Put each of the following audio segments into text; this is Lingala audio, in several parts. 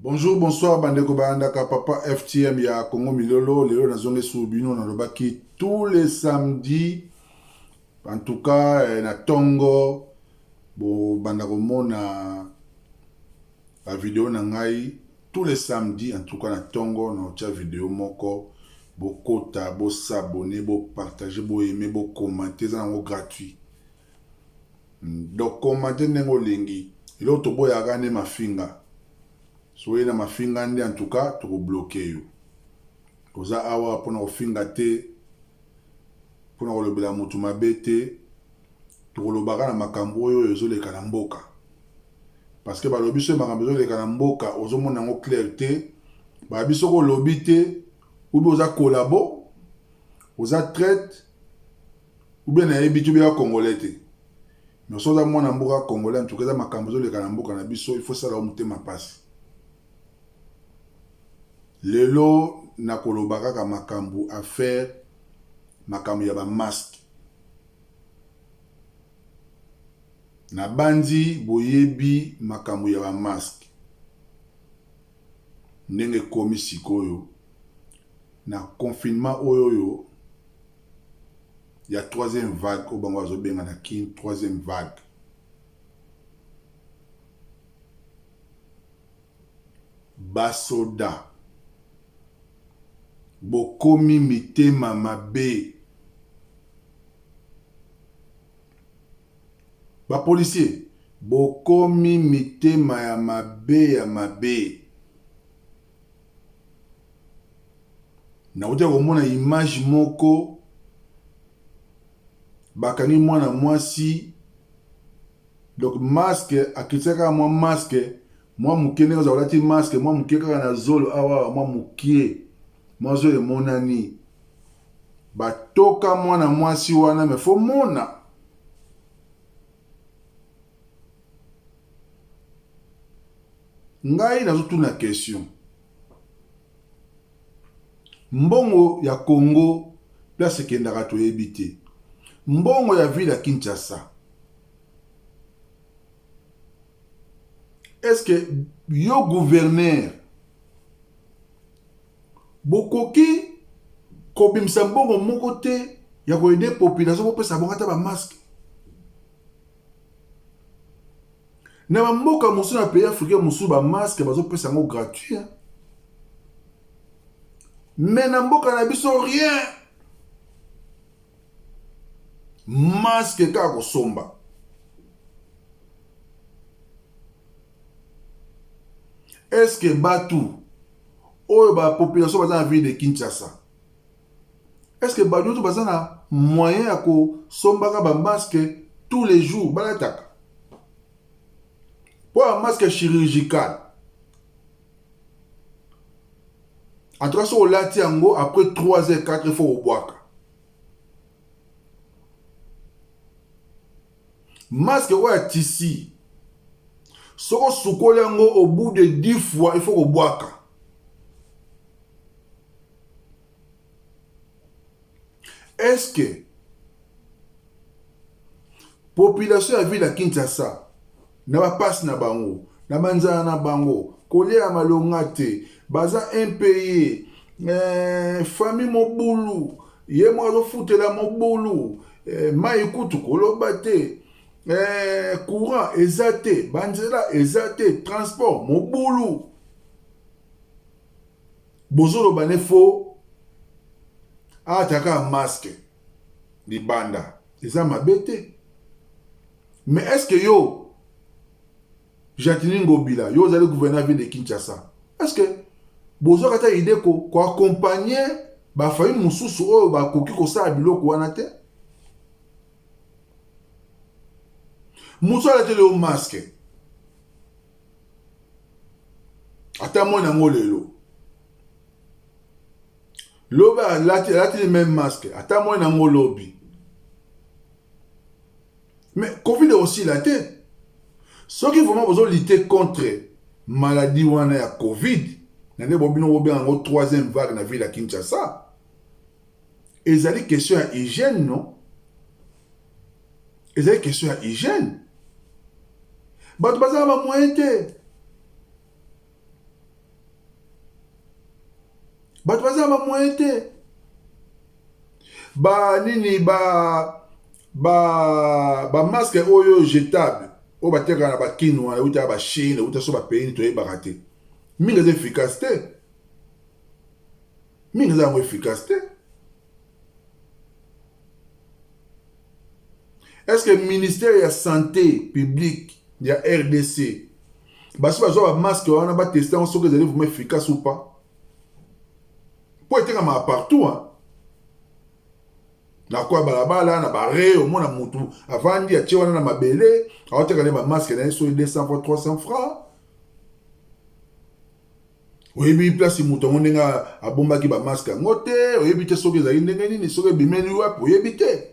Bonjour, bonsoir, Bandeko Bandaka, Papa FTM, ya Congo Milolo, Léo Nazonge Soubino, Nalobaki, tous les samedis, en tout cas, na Tongo, bo Bandako Mona, la vidéo Nangai, tous les samedis, en tout cas, na Tongo, na otia vidéo moko, bo kota, bo s'abonner, bo partager, bo aimer, bo commenter, ça nango gratuit. Donc, commenter nengo lingi, ilo tobo ya gane mafinga. Soyez na mafinga ndi en tout cas to bloquer yo. Koza awa pona ofinga te pona kolobela mutu mabe te to kolobaka na makambo oyo ezoleka na mboka. Parce que balobi so makambo ezoleka na mboka ozomona ngo clair te, balobi so kolobi te ou bien oza kolabo, oza traite ou bien na yebi tu bien congolais te. Mais so za mona mboka congolais en tout cas makambo ezoleka na mboka na biso il faut ça la mutema passe. Lelo na kolobaka ka makambu affaire makambu ya ba masque. Na bandi boyebi makambu ya ba masque. Ndenge komi sikoyo na confinement oyo ya troisième vague au bango azobenga na kin troisième vague. Basoda bokomi mitema mabe. Ba policier bokomi mitema ya mabe ya mabe. Na uta komona image moko bakangi mwana mwasi, donc masque akitsaka mwa masque mwa mukene ko zalati masque mwa mukeka na zolo awa mwa mukie mwazo emonani batoka mwana mwasi wana me fo mona ngai nazotuna question. Mbongo ya Congo place kendaka toyebi te. Mbongo ya ville ya Kinshasa, est-ce que yo gouverneur bokoki kobimisa mbongo moko te ya koyede population bopesa bongo ata ba masque? Na bamboka mosusu na pays africain mosusu ba masque bazopesa yango gratuit. Mais na mboka na biso rien. Masque kaka kosomba. Est-ce que Batu oyo ba population baza na ville de Kinshasa, est-ce que Batu baza na moyen ya kosombaka ba masque tous les jours balataka? Pour un masque chirurgical, en tout cas, si on l'a dit après 3 h 4 il faut au boire. Masque ou à tissu, si on soukoule au bout de 10 fois, il faut au boire. Est-ce que population à ville à Kinshasa na ba passe na bango, na manzana na bango, kolea malongate, baza impayé, famille mobulu, ye mwazo futela mobulu, maikutu kolobate, courant ezate, banzela ezate, transport mobulu. Bozolo bane fo ataka masque libanda, eza mabete. Mais est-ce que yo Jatini Ngobila, yo allez gouverner la ville de Kinshasa, est-ce que bozo kata idée ko accompagner ba famille mususu o ba koki ko sa biloko wana te? Muso ala te le masque. Ata mo na ngolelo. Loba la te le même masque. Ata mo na ngolobi. Mais Covid aussi la tête. Ce qui vraiment besoin de lutter contre maladie wana ya Covid, nane bobino bobe en troisième vague na ville à Kinshasa. Ezali question à hygiène, non? Ezali question à hygiène. Bato baza ba moyen te. bato baza ba moyen te nini masque oyo jetable oyo batekaka na bakini wana euta ba Chine euta so bapays toyebaka te mingi eza efficace te mingi eza yango efficace te. Est-ce que le ministère de la santé publique de la RDC basi bazwa ba masque wana ba tester on soki ezali vraiment efficace ou pas po etekama partout hein. Na kwa balabala na bare au mona mutu avandi atie wana na mabele aoteka ne ba masque na so 200 fois 300 francs. Oyebi place mutu ndenga abombaki ba masque ngote oyebi te soki ezali ndenge nini soki bimeli wapi oyebi te.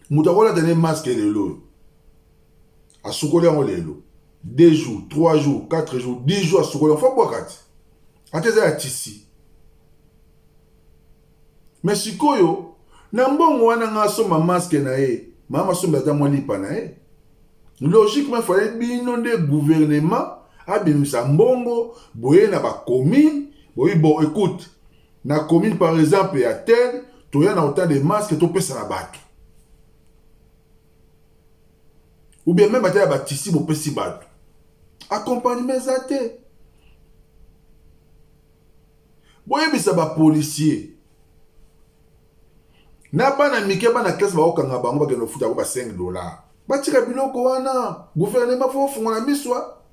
Mutu akola tene masque lelo asukoli yango lelo 2 jours 3 jours 4 jours 10 jours asukoli yango fo bwakati ateza ya tisi. Mais sikoyo na mbongo wana nga soma masque na ye mama somba ta mwa lipa na ye logiquement fallait bino nde gouvernement abimisa mbongo boye na ba commune boye bon écoute na commune par exemple ya tel toya na autant de masques to pesa na bato ou bien même bataille ba tisi bo pesi bato accompagnement za te. Boye bisa ba policier na bana mike bana classe ba okanga bango ba keno futa ko ba $5 batika biloko wana gouvernement fo fungola miswa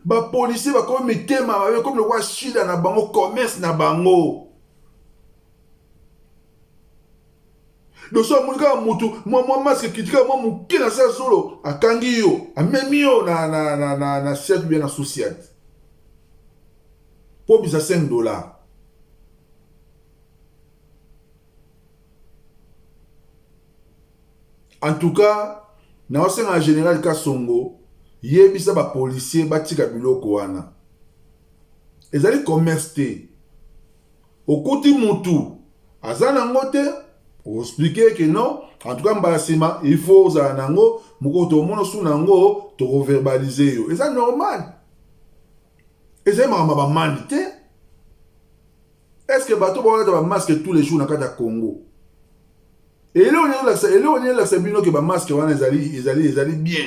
ba policier ba ko mitema ba comme le roi shida na bango commerce na bango doso mulika mutu mwa masque kitika mwa mukina sa solo akangi yo amemi yo na siècle bien na société pour bisa $5. En tout cas, na osenga en général Kasongo, yebisa ba policier batika biloko wana. Ezali commerce te. Okuti mutu azana ngote, on expliquer que non, en tout cas mbasima, il faut za nango, mukoto mono su nango to reverbaliser yo. Ezali normal. Ezali ba mandi te. Est-ce que bato ba masque tous les jours na kata Congo? Et là on est là c'est bino que ba masque wana ezali bien.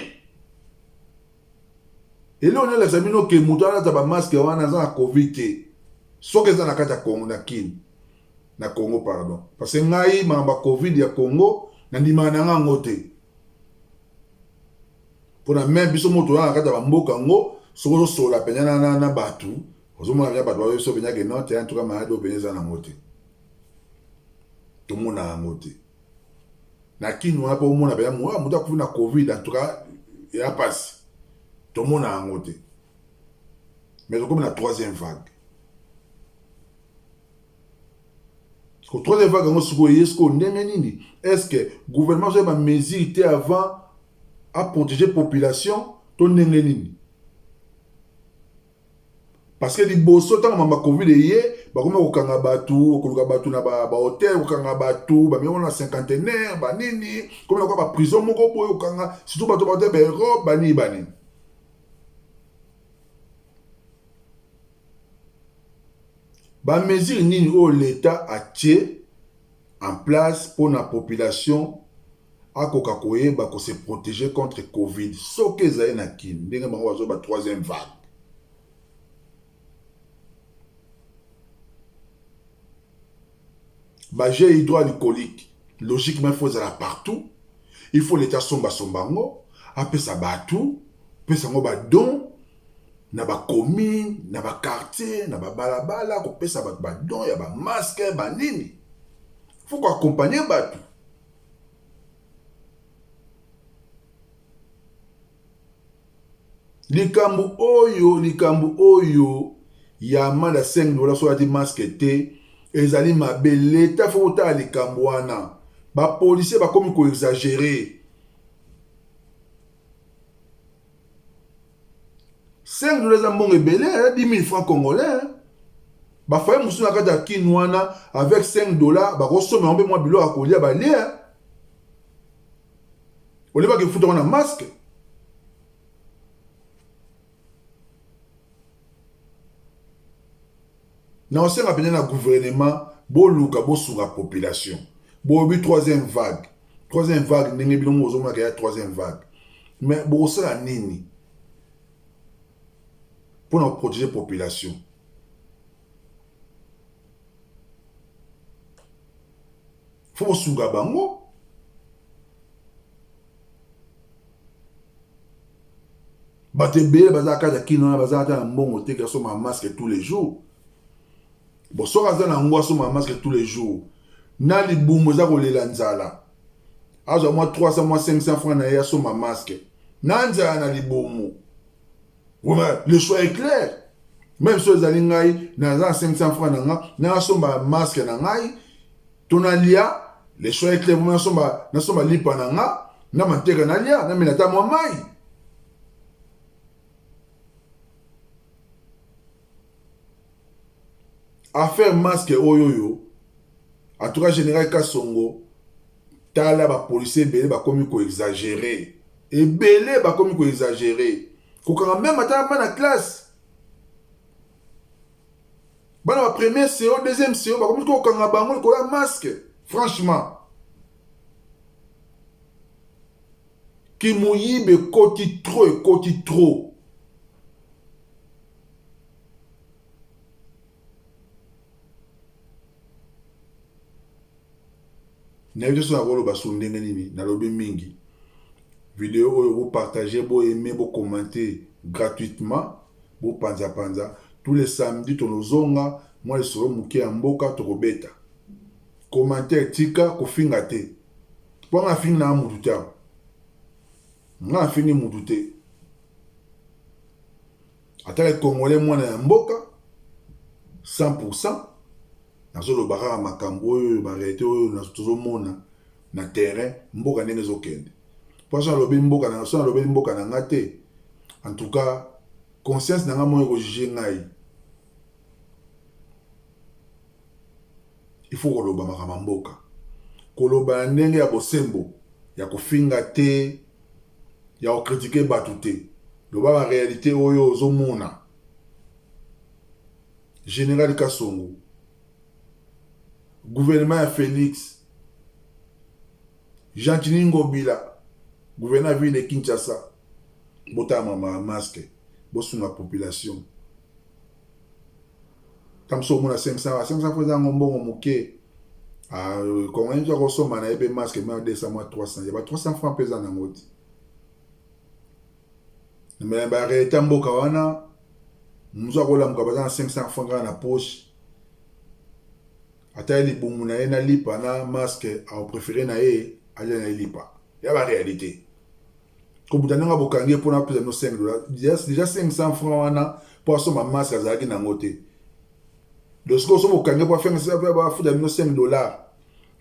Et là on est là c'est bino que mutana ta ba masque wana za Covid te. Soki za na kata Congo na kin. Na Congo pardon. Parce que ngai mamba Covid ya Congo na ndima na ngango te. Pona même biso moto na kata ba mboka ngo soko so la penya na batu. Ozomona bya batu so penya ke non te en tout cas malade openyeza na ngote. Tout le monde a ngote. Na kinu hapo umona bya muta kufuna Covid en tout cas ya passe. Tout le monde a ngote. Mais comme la troisième vague. La troisième vague est-ce que le gouvernement a une mesure avant à protéger la population? Parce que les bosso tant que Covid est bah comme au Kangabatu, au Kangabatu na ba hôtel, au Kangabatu, bah mais on a cinquantenaire, bah nini, comme on a pas prison mon gros au Kanga, surtout bah tout bah Europe, bah ni. Bah mesure nini où l'État a tiré en place pour la population à Kokakoye bah se protéger contre Covid. Ce que ça y na kin, denga bango ba troisième vague. Bah gel hydroalcoolique, logiquement il faut ça partout. Il faut l'État sombango, après ça batou, après ça ngo ba don. Na ba commune, na ba quartier, na ba balabala, ko pesa ba don, ya ba masque, ba nini. Faut qu'on accompagne batu. Likambu oyo, ya manda $5 so ya di masque te, ezali mabe l'État faut ta likambu wana. Ba policier ba komi ko exagérer. 5 dollars à mon ébélé, 10 000 francs congolais. Bah, faye moussou na kata kinouana avec 5 dollars, bah, ressomme un peu moins bilo à coller à balé. Au lieu de foutre un masque. Non, c'est un gouvernement, boluka, bosuga population. Bobi troisième vague. Troisième vague, n'est pas la troisième vague. Mais bon, c'est la nini. Pour nous protéger la population. Il faut suga bango. Batebe, bazaka ya kino, bazaka na mbongo te, kaso ma masque tous les jours. Bon, so raza na ngwa so ma masque tous les jours. Na li bumbo za kolela nzala. Azo moi 300 moi 500 francs na ya so ma masque. Na nzala na li bumbo. Le choix est clair. Même si les alingai na 500 francs na nga, na so ma masque na ngai, tonalia, le choix est clair, na so ma lipa na nga, na manteka na lia, na minata mo mai. Affaire masque oyoyo, en tout cas général Kasongo, tala ba policier belé ba komi ko exagérer. Et belé ba komi ko exagérer. Ko quand même ata na classe. Bana ba première CO, deuxième CO, ba komi ko kanga bango ko la masque. Franchement. Ki muyibe koti trop. N'avez pas de basundenge nini na lobi mingi. Vidéo oyo vous partagez, vous aimez, vous commentez gratuitement, vous panza. Tous les samedis tonozonga, moi le soro muke mboka tokobeta. Commentaire tika kofinga te. Pour nga fini na mututa. Nga fini mutute. Atale Congolais mwana mboka 100%. Nazo lo baka makambo oyo ba réalité oyo na tozomona na terrain mboka ndenge zokende. Pour ça lobi mboka na so lobi mboka na ngate. En tout cas, conscience na nga mo ko juger ngai. Il faut koloba makama mboka. Koloba ndenge ya bosembo, ya kofinga te, ya ko critiquer batu te. Loba ba réalité oyo ozomona. Général Kasongo. Gouvernement Félix, Jean-Tini Ngobila, gouvernement ville de Kinshasa, botama ma masque, bosunga population. Tamso mona 500 francs ngombo moké. Quand on a reçu ma naïbe masque, mais 200 mois 300, il y a 300 francs pesant dans moti. Mais bah réalité mboka wana, nous avons la mkabazana 500 francs dans la poche. Ata li bomu na ye na lipa na masque a préféré na ye aja na lipa. Ya ba réalité. Comme vous avez bokangi pour na plus de $5. Déjà 500 francs wana pour so ma masque azaki na ngote. Lorsque so bokangi pour faire ça ba fu de $5.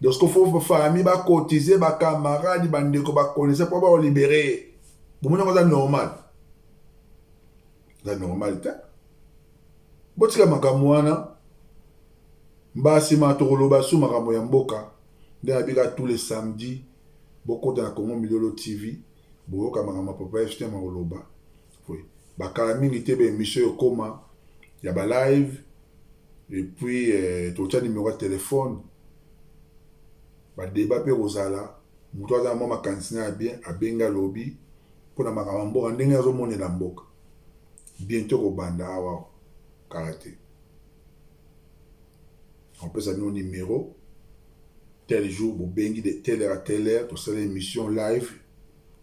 Lorsque faut famille ba cotiser ba camarade bande ko ba connaître pour ba libérer. Bon mon ça normal. La normalité. Botika makamwana Mbasi matokoloba sou makambo ya mboka nde abika tous les samedis bokota na Congo Milolo TV boyoka makambo papa FT makoloba oui bakala mingi te be émission yokoma ya ba live et puis totia numéro de téléphone ba débat pe kozala mutu aza mwa makansina bien abenga lobi mpona makambo mboka ndenge azomonela mboka bientôt kobanda awa karate. On peut savoir nos numéros. Tel jour, vous bengi de telle heure à telle heure, tout ça l'émission live.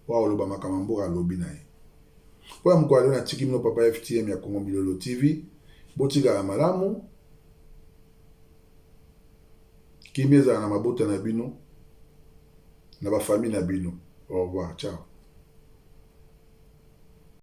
Waouh, le bama kamambo à lobby nae. Pour la mkwale na tiki mino papa FTM ya Congo Milolo TV. Botiga la malamu. Kimeza na mabota na bino. Na ba famille na bino. Au revoir, ciao.